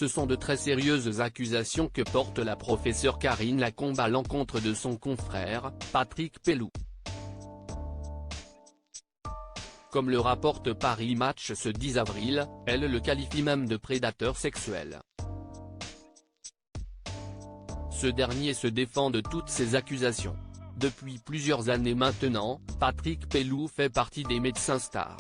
Ce sont de très sérieuses accusations que porte la professeure Karine Lacombe à l'encontre de son confrère, Patrick Pelloux. Comme le rapporte Paris Match ce 10 avril, elle le qualifie même de prédateur sexuel. Ce dernier se défend de toutes ces accusations. Depuis plusieurs années maintenant, Patrick Pelloux fait partie des médecins stars.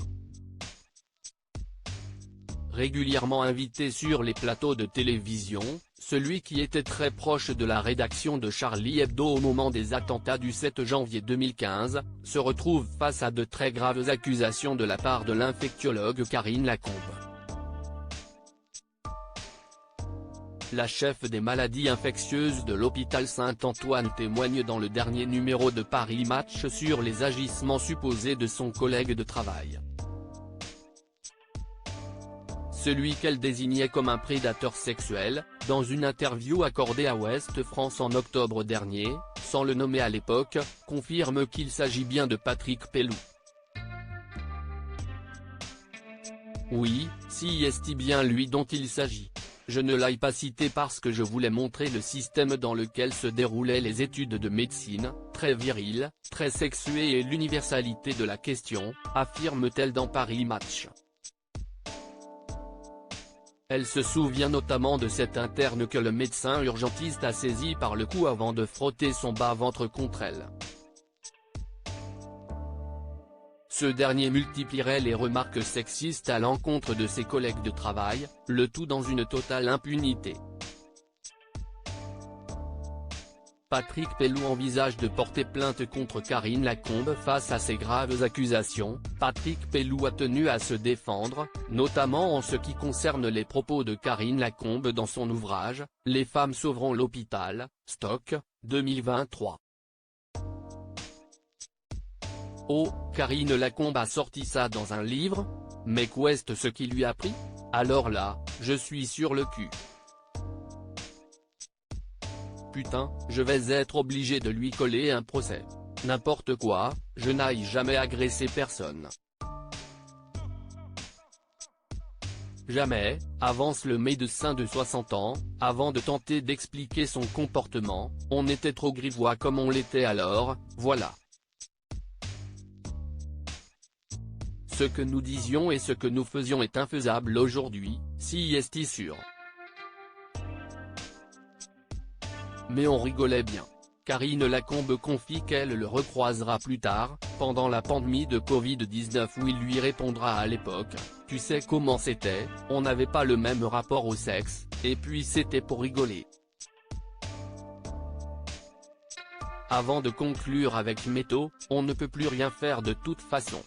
Régulièrement invité sur les plateaux de télévision, celui qui était très proche de la rédaction de Charlie Hebdo au moment des attentats du 7 janvier 2015, se retrouve face à de très graves accusations de la part de l'infectiologue Karine Lacombe. La chef des maladies infectieuses de l'hôpital Saint-Antoine témoigne dans le dernier numéro de Paris Match sur les agissements supposés de son collègue de travail. Celui qu'elle désignait comme un prédateur sexuel, dans une interview accordée à Ouest France en octobre dernier, sans le nommer à l'époque, confirme qu'il s'agit bien de Patrick Pelloux. Oui, si est bien lui dont il s'agit. Je ne l'ai pas cité parce que je voulais montrer le système dans lequel se déroulaient les études de médecine, très viril, très sexué et l'universalité de la question, affirme-t-elle dans Paris Match. Elle se souvient notamment de cet interne que le médecin urgentiste a saisi par le cou avant de frotter son bas-ventre contre elle. Ce dernier multiplierait les remarques sexistes à l'encontre de ses collègues de travail, le tout dans une totale impunité. Patrick Pelloux envisage de porter plainte contre Karine Lacombe face à ces graves accusations. Patrick Pelloux a tenu à se défendre, notamment en ce qui concerne les propos de Karine Lacombe dans son ouvrage « Les femmes sauveront l'hôpital », Stock, 2023. Oh, Karine Lacombe a sorti ça dans un livre? Mais qu'est-ce ce qui lui a pris? Alors là, je suis sur le cul. Putain, je vais être obligé de lui coller un procès. N'importe quoi, je n'ai jamais agressé personne. Jamais, avance le médecin de 60 ans, avant de tenter d'expliquer son comportement, on était trop grivois comme on l'était alors, voilà. Ce que nous disions et ce que nous faisions est infaisable aujourd'hui, si est sûr. Mais on rigolait bien. Karine Lacombe confie qu'elle le recroisera plus tard, pendant la pandémie de Covid-19 où il lui répondra à l'époque « Tu sais comment c'était, on n'avait pas le même rapport au sexe, et puis c'était pour rigoler ». Avant de conclure avec Métaux, on ne peut plus rien faire de toute façon.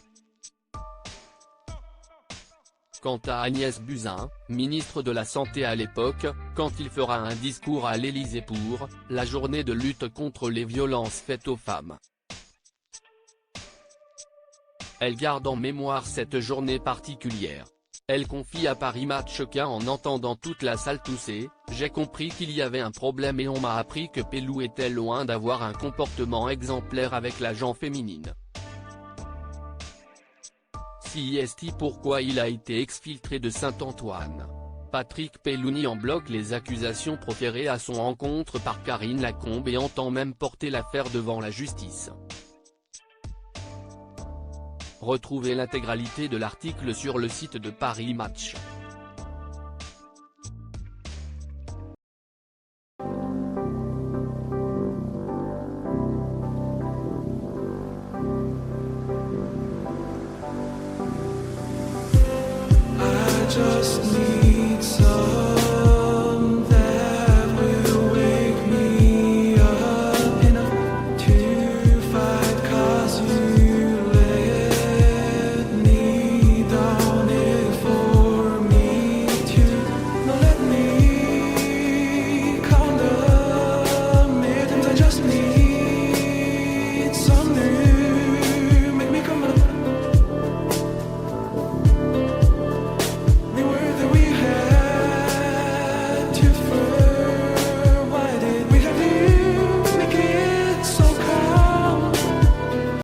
Quant à Agnès Buzyn, ministre de la Santé à l'époque, quand il fera un discours à l'Élysée pour « la journée de lutte contre les violences faites aux femmes ». Elle garde en mémoire cette journée particulière. Elle confie à Paris Match qu'en entendant toute la salle tousser, j'ai compris qu'il y avait un problème et on m'a appris que Pelloux était loin d'avoir un comportement exemplaire avec la gent féminine. Si est pourquoi il a été exfiltré de Saint-Antoine. Patrick Pelloux nie en bloc les accusations proférées à son encontre par Karine Lacombe et entend même porter l'affaire devant la justice. Retrouvez l'intégralité de l'article sur le site de Paris Match.